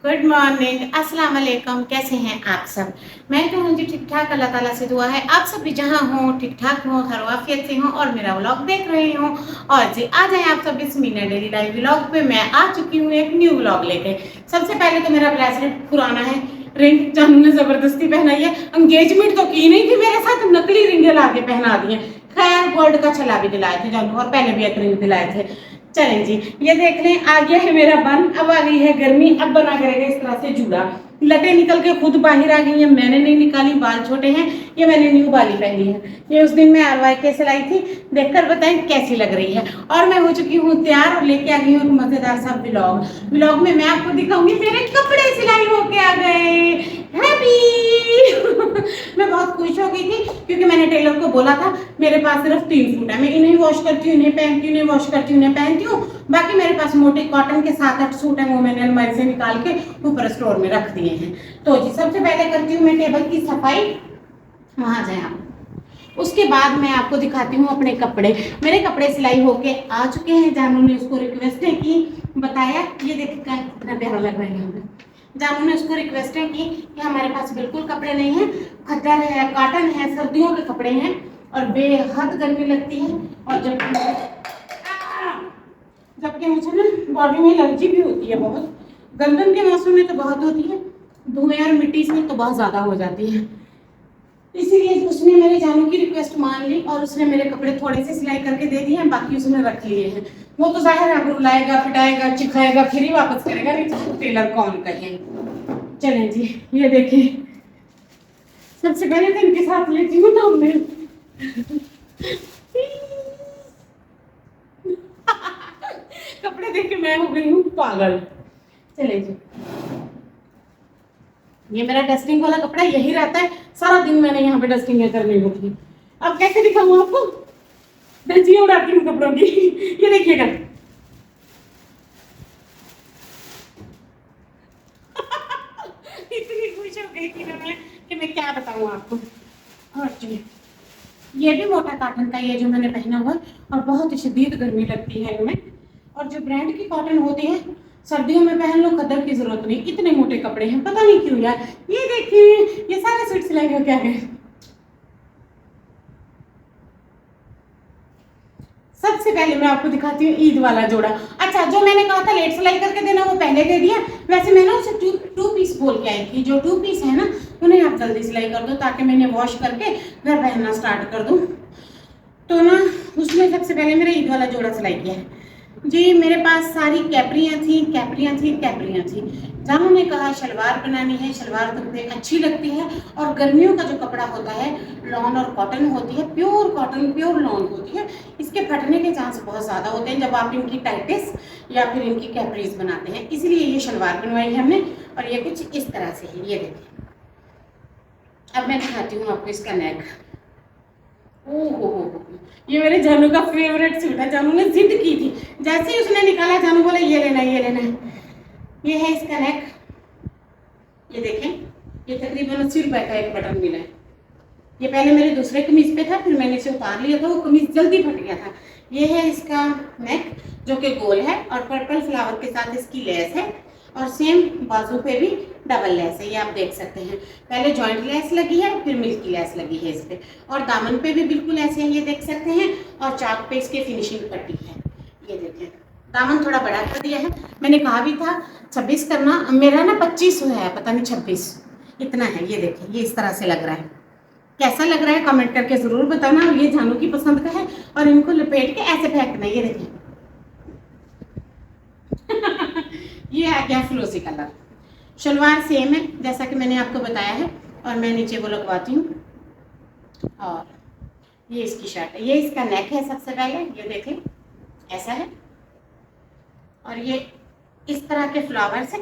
Good morning, अस्सलाम वालेकुम। कैसे हैं आप सब? मैं तो हूँ जी ठीक ठाक, अल्लाह ताला से दुआ है आप सब भी जहाँ हों ठीक ठाक हों, हर वाफियत से हों और मेरा व्लॉग देख रहे हों। और जी आ जाए आप सब इस मीना डेली लाइफ व्लॉग पे। मैं आ चुकी हूँ एक न्यू व्लॉग लेके। सबसे पहले तो मेरा ब्रेसलेट पुराना है, रिंग जानू ने जबरदस्ती पहनाई है। एंगेजमेंट तो की नहीं थी मेरे साथ, नकली रिंगे ला के पहना दी है। खैर गोल्ड का छला भी दिलाए थे जानू, और पहले भी एक रिंग दिलाए थे। चलें जी, ये देख लें आ गया है मेरा बन। अब आ गई है गर्मी, अब बना करेगा इस तरह से जूड़ा। लटे निकल के खुद बाहर आ गई है, मैंने नहीं निकाली, बाल छोटे हैं। ये मैंने न्यू बाली पहनी है, ये उस दिन मैं आरवाई के सिलाई थी। देखकर बताएं कैसी लग रही है। और मैं हो चुकी हूँ तैयार और लेके आ गई हूँ एक मजेदार सा व्लॉग। व्लॉग में मैं आपको दिखाऊंगी मेरे कपड़े सिलाई होके आ गए। हैप्पी मैं बहुत खुश हो गई थी क्योंकि मैंने टेलर को बोला था मेरे पास सिर्फ 3 सूट है, मैं इन्हें वॉश करती हूँ, इन्हें पहनती हूँ, इन्हें वॉश करती हूँ, इन्हें पहनती हूँ। बाकी मेरे पास मोटे कॉटन के 7-8 सूट हैं, वो मैंने अलमारी से निकाल के ऊपर स्टोर में रख दिए हैं। तो जी सबसे पहले करती हूँ मैं टेबल की सफाई, वहां जाए आप। उसके बाद मैं आपको दिखाती हूँ अपने कपड़े। मेरे कपड़े सिलाई होके आ चुके हैं, जानू ने उसको रिक्वेस्ट है की बताया, ये देखिए कितना प्यारा लग रहा है। जानू ने उसको रिक्वेस्ट है कि हमारे पास बिल्कुल कपड़े नहीं है, खद्दर है, कॉटन है, सर्दियों के कपड़े हैं और बेहद गर्मी लगती है। और जबकि मुझे ना बॉडी में एलर्जी भी होती है बहुत, गर्दन के मौसम में तो बहुत होती है, धुएं और मिट्टी से तो बहुत ज्यादा हो जाती है। इसीलिए उसने मेरे जानू की रिक्वेस्ट मान ली और उसने मेरे कपड़े थोड़े से सिलाई करके दे दिए हैं, बाकी उसने रख लिए हैं। वो तो जाहिर है अब रुलाएगा, पिटाएगा, चिखाएगा, फिर ही वापस करेगा, नहीं तो टेलर कौन कहे। चलें जी, ये देखिए सबसे पहले तो इनके साथ लेती हूँ ना मैं। कपड़े देख के मैं हो गई हूँ पागल। चले जी, ये मेरा डस्टिंग वाला कपड़ा यही रहता है, सारा दिन मैंने यहाँ पे डस्टिंग करनी होती है। अब कैसे दिखाऊँ आपको, धज्जियां उड़ाती हूँ कपड़ों की। ये देखिएगा इतनी खुश हो गई थी ना मैं कि मैं क्या बताऊँ आपको। और जी ये भी मोटा कॉटन का, ये जो मैंने पहना हुआ और बहुत ही शदीद गर्मी लगती है इनमें। और जो ब्रांड की कॉटन होती है सर्दियों में पहन लो, कदर की जरूरत नहीं, इतने मोटे कपड़े हैं पता नहीं क्यों यार। ये देखिए ये सारे सूट सिलाई हो क्या गए। सबसे पहले मैं आपको दिखाती हूँ ईद वाला जोड़ा। अच्छा, जो मैंने कहा था लेट सिलाई करके देना वो पहले दे दिया। वैसे मैं ना उसे टू पीस बोल के आई थी, जो 2 पीस है ना उन्हें आप जल्दी सिलाई कर दो ताकि मैंने वॉश करके घर पहनना स्टार्ट कर दूँ। तो ना उसने सबसे पहले मेरा ईद वाला जोड़ा सिलाई किया है जी। मेरे पास सारी कैपरियाँ थी, कैपरियाँ थी, कैपरियाँ थी। जानू ने कहा शलवार बनानी है, शलवार तुम पे अच्छी लगती है। और गर्मियों का जो कपड़ा होता है लॉन और कॉटन होती है, प्योर कॉटन प्योर लॉन होती है, इसके फटने के चांस बहुत ज़्यादा होते हैं जब आप इनकी टाइटिस या फिर इनकी कैपरीज बनाते हैं। इसलिए ये शलवार बनवाई है हमने और ये कुछ इस तरह से है, ये देखिए। अब मैं दिखाती हूँ आपको इसका नेक। ओहो, ये मेरे जानू का फेवरेट सूट है। जानू ने जिद की थी, जैसे ही उसने निकाला जानू बोला ये लेना है, ये लेना है। ये है इसका नेक, ये देखें, ये तकरीबन 80 रुपए का एक बटन मिला है। ये पहले मेरे दूसरे कमीज पे था, फिर मैंने इसे उतार लिया था, वो कमीज जल्दी फट गया था। ये है इसका नेक जो कि गोल है और पर्पल फ्लावर के साथ इसकी लेस है और सेम बाजू पे भी डबल लेस है, ये आप देख सकते हैं। पहले जॉइंट लेस लगी है फिर मिल्की लेस लगी है इस पे, और दामन पे भी बिल्कुल ऐसे है, ये देख सकते हैं। और चाक पे इसके फिनिशिंग पट्टी है, ये देखें। दामन थोड़ा बड़ा कर दिया है, मैंने कहा भी था 26 करना, मेरा ना 25 है, पता नहीं 26 इतना है। ये देखें, ये इस तरह से लग रहा है। कैसा लग रहा है कमेंट करके जरूर बताना। और ये जानू की पसंद का है और इनको लपेट के ऐसे फेंकना, ये देखें। ये आ गया फिरोजी कलर। शलवार सेम है जैसा कि मैंने आपको बताया है और मैं नीचे वो लगवाती हूँ। और ये इसकी शर्ट है, ये इसका नेक है। सबसे पहले ये देखें ऐसा है और ये इस तरह के फ्लावर्स है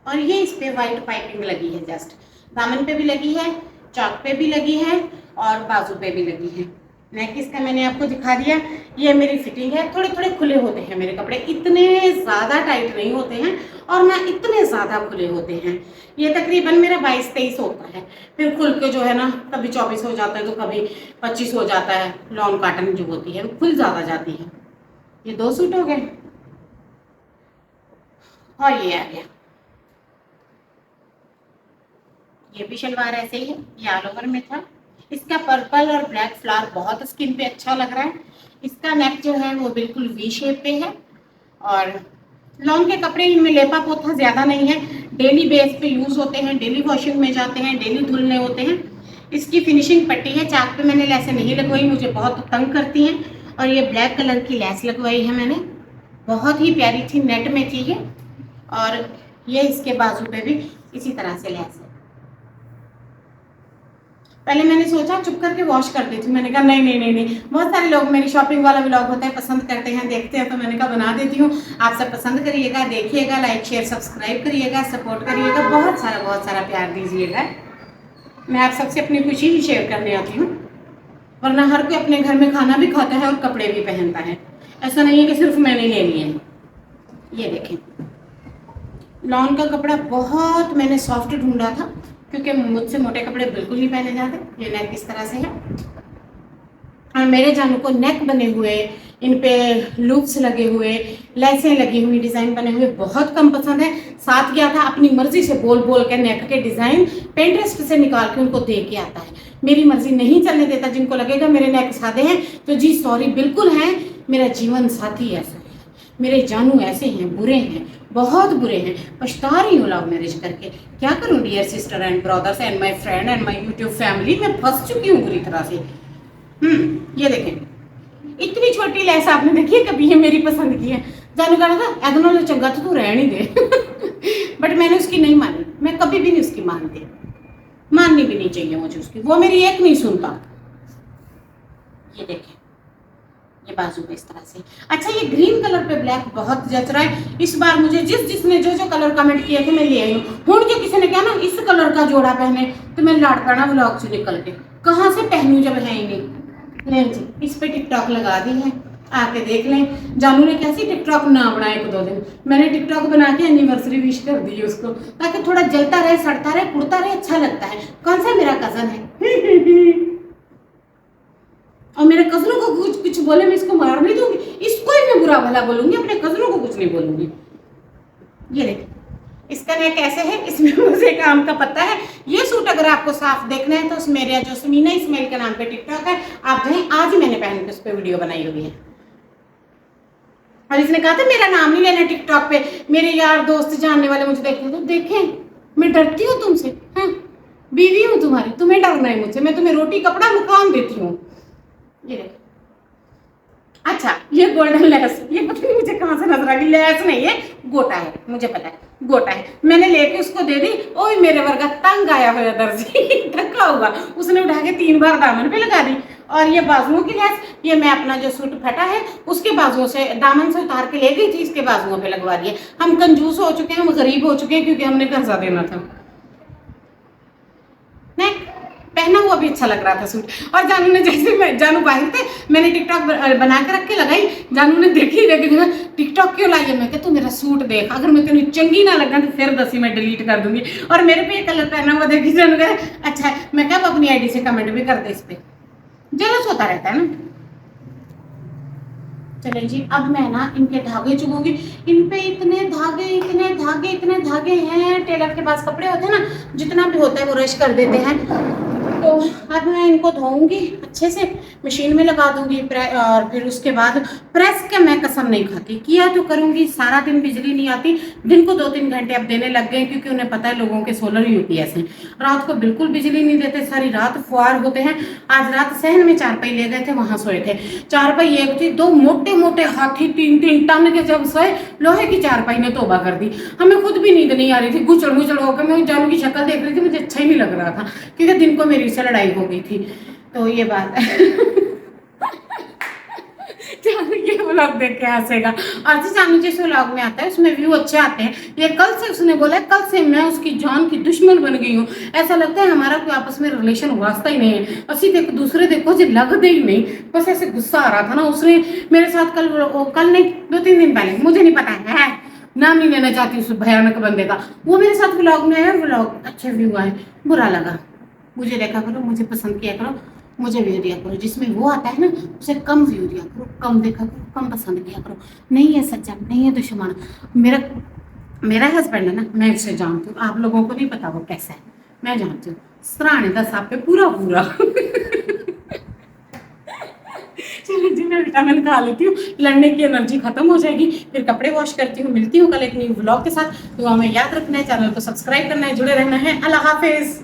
और ये इस पे वाइट पाइपिंग लगी है, जस्ट दामन पे भी लगी है, चाक पे भी लगी है और बाजू पे भी लगी है। नेक इसका मैंने आपको दिखा दिया। ये मेरी फिटिंग है, थोड़े थोड़े खुले होते हैं मेरे कपड़े, इतने ज़्यादा टाइट नहीं होते हैं और ना इतने ज़्यादा खुले होते हैं। ये तकरीबन मेरा 22-23 होता है, फिर खुल के जो है ना कभी 24 हो जाता है तो कभी 25 हो जाता है। लॉन कॉटन जो होती है वो खुल ज़्यादा जाती है। ये 2 सूट हो गए और ये आ गया। ये भी शलवार ऐसे ही है, ये ऑल ओवर में था। इसका पर्पल और ब्लैक फ्लावर बहुत स्किन पे अच्छा लग रहा है। इसका नेक जो है वो बिल्कुल वी शेप पे है और लॉन्ग के कपड़े इनमें लेपा पोथा ज़्यादा नहीं है, डेली बेस पे यूज़ होते हैं, डेली वॉशिंग में जाते हैं, डेली धुलने होते हैं। इसकी फिनिशिंग पट्टी है, चाक पे मैंने लेसें नहीं लगवाई, मुझे बहुत तंग करती हैं। और ये ब्लैक कलर की लेस लगवाई है मैंने, बहुत ही प्यारी थी, नेट में थी ये। और ये इसके बाजू पे भी इसी तरह से लेस है। पहले मैंने सोचा चुप करके वॉश कर दी थी, मैंने कहा नहीं नहीं नहीं नहीं, बहुत सारे लोग मेरी शॉपिंग वाला व्लॉग होता है पसंद करते हैं, देखते हैं, तो मैंने कहा बना देती हूँ। आप सब पसंद करिएगा, देखिएगा, लाइक शेयर सब्सक्राइब करिएगा, सपोर्ट करिएगा, बहुत सारा प्यार दीजिएगा। मैं आप सबसे अपनी खुशी ही शेयर करने आती हूँ, वरना हर कोई अपने घर में खाना भी खाता है और कपड़े भी पहनता है, ऐसा नहीं है कि सिर्फ मैंने ले लिए हैं। ये देखें, लॉन का कपड़ा बहुत मैंने सॉफ्ट ढूंढा था, क्योंकि मुझसे मोटे कपड़े बिल्कुल नहीं पहने जाते। ये नेक इस तरह से है और मेरे जानू को नेक बने हुए, इन पे लूप्स लगे हुए, लेसें लगी हुई, डिज़ाइन बने हुए बहुत कम पसंद है। साथ गया था अपनी मर्जी से बोल बोल के नेक के डिज़ाइन पिंटरेस्ट से निकाल के उनको दे के आता है, मेरी मर्जी नहीं चलने देता। जिनको लगेगा मेरे नेक सादे हैं तो जी सॉरी, बिल्कुल हैं, मेरा जीवन साथी ऐसा है, मेरे जानू ऐसे हैं, बुरे हैं, बहुत बुरे हैं, पछता रही हूँ लव मैरिज करके। क्या करूँ dear sister and brothers and my friend and my YouTube family, मैं फंस चुकी हूँ बुरी तरह से। ये देखें, इतनी छोटी लेस आपने देखी है कभी? ये मेरी पसंद की है। जानू कहना था एदनों ले चंगा तो तू रहने दे बट मैंने उसकी नहीं मानी, मैं कभी भी नहीं उसकी मानती, माननी भी नहीं चाहिए मुझे उसकी, वो मेरी एक नहीं सुनता। ये देखें, ये बाजू पे इस तरह से। अच्छा, ये ग्रीन कलर पे ब्लैक बहुत जच रहा है इस बार मुझे। जिसने जो कलर कमेंट किए थे मैं ले आई हूँ। हूँ जो किसी ने कहा ना इस कलर का जोड़ा पहने, तो मैं लाड़ पैना व्लॉग से निकल के कहाँ से पहनूं जब है ही नहीं। नहीं जी, इस पे टिकटॉक लगा दी है, आके देख लें। जानू ने कैसी टिकटॉक ना बनाए 1-2 दिन, मैंने टिकटॉक बना के एनिवर्सरी विश कर दी है उसको, ताकि थोड़ा जलता रहे, सड़ता रहे, कुड़ता रहे, अच्छा लगता है। कौन सा मेरा कजन है और मेरे कजनों को कुछ बोले मैं इसको मार नहीं दूंगी, इसको ही मैं बुरा भला बोलूंगी, अपने कजनों को कुछ नहीं बोलूंगी। ये देखिए, इसका नेक कैसे है, इसमें मुझे काम का पता है। ये सूट अगर आपको साफ देखना है तो मेरे जो समीना इस्माइल के नाम पे टिकटॉक है, आप जाएं, आज ही मैंने पहन के उस पर वीडियो बनाई हुई है। और इसने कहा था मेरा नाम नहीं लेना टिकटॉक पे, मेरे यार दोस्त जानने वाले मुझे देखते तो देखें, मैं डरती हूँ तुमसे? हाँ, बीवी हूँ तुम्हारी, तुम्हें डरना है मुझसे? मैं तुम्हें रोटी कपड़ा मकान देती हूँ। ये देखो, अच्छा ये गोल्डन लेस, ये पता नहीं मुझे कहाँ से नजर आ गई, लेस नहीं है, गोटा है, मुझे पता है गोटा है। मैंने लेके उसको दे दी, ओए मेरे वर्गा तंग आया हुआ दर्जी धक्का हुआ, उसने उठा के 3 बार दामन पे लगा दी। और ये बाजुओं की लेस, ये मैं अपना जो सूट फटा है उसके बाजुओं से दामन से उतार के ले गई थी, इसके बाजुओं पे लगवा दिए। हम कंजूस हो चुके हैं, हम गरीब हो चुके हैं, क्योंकि हमने कर्जा देना था। पहना हुआ भी अच्छा लग रहा था सूट। और जानू ने, जैसे जानू बाहर थे, मैंने टिकटॉक बना के रख के लगाई, जानू ने देखी टिकटॉक क्यों लाई है। मैं तू मेरा सूट देख, अगर मैं तेन चंगी ना लगा तो फिर दसी मैं डिलीट कर दूंगी। और मेरे पे ये कलर पहना हुआ देखी, जानू कह अच्छा है, मैं क्या अपनी आईडी से कमेंट भी कर दे इस पे, जलस होता रहता है ना। चले जी, अब मैं ना इनके धागे चुगूंगी। इन पे इतने धागे हैं, टेलर के पास कपड़े होते हैं ना, जितना भी होता है वो रश कर देते हैं। तो अब मैं इनको धोऊंगी अच्छे से, मशीन में लगा दूंगी, और फिर उसके बाद प्रेस के मैं कसम नहीं खाती, किया तो करूंगी। सारा दिन बिजली नहीं आती, दिन को 2-3 घंटे अब देने लग गए, क्योंकि उन्हें पता है लोगों के सोलर यूपीएस हैं। रात को बिल्कुल बिजली नहीं देते, सारी रात फुआर होते हैं। आज रात सहन में चारपाई ले गए थे, वहां सोए थे। चारपाई एक थी, 2 मोटे हाथी 3-3 टन के जब सोए, लोहे की चारपाई ने तोबा कर दी। हमें खुद भी नींद नहीं आ रही थी, गुचड़ होकर मैं जानू की शक्ल देख रही थी, मुझे अच्छा ही नहीं लग रहा था, क्योंकि दिन को मेरी से लड़ाई हो गई थी। तो ये बात है ये व्लॉग देख के हंसेगा। और जानू जिस व्लॉग में आता है उसमें व्यू अच्छे आते हैं। ये कल से उसने बोला है, कल से मैं उसकी जान की दुश्मन बन गई हूँ। ऐसा लगता है हमारा कोई आपस में रिलेशन वास्ता ही नहीं है, असी एक दूसरे देखो जी लगते ही नहीं। बस ऐसे गुस्सा आ रहा था ना, उसने मेरे साथ कल नहीं 2-3 दिन पहले, मुझे नहीं पता है, नाम नहीं लेना चाहती उस भयानक बंदे का, वो मेरे साथ व्लॉग में आया, व्लॉग अच्छे व्यू आए, बुरा लगा। मुझे देखा करो, मुझे पसंद किया करो, मुझे व्यू दिया करो, जिसमें वो आता है ना उसे कम व्यू दिया करो, कम देखा करो, कम पसंद किया करो। नहीं है सच्चा, नहीं है दुश्मन। मेरा हस्बैंड है ना, मैं उसे जानती हूँ, आप लोगों को नहीं पता वो कैसा है। मैं जानती हूँ सराहने का साफ पे पूरा पूरा। चलो जी, मैं विटामिन खा लेती हूँ, लड़ने की एनर्जी खत्म हो जाएगी, फिर कपड़े वॉश करती हूँ। मिलती हूँ कल एक न्यू व्लॉग के साथ। तो हमें याद रखना है, चैनल को सब्सक्राइब करना है, जुड़े रहना है। अल्लाह हाफिज।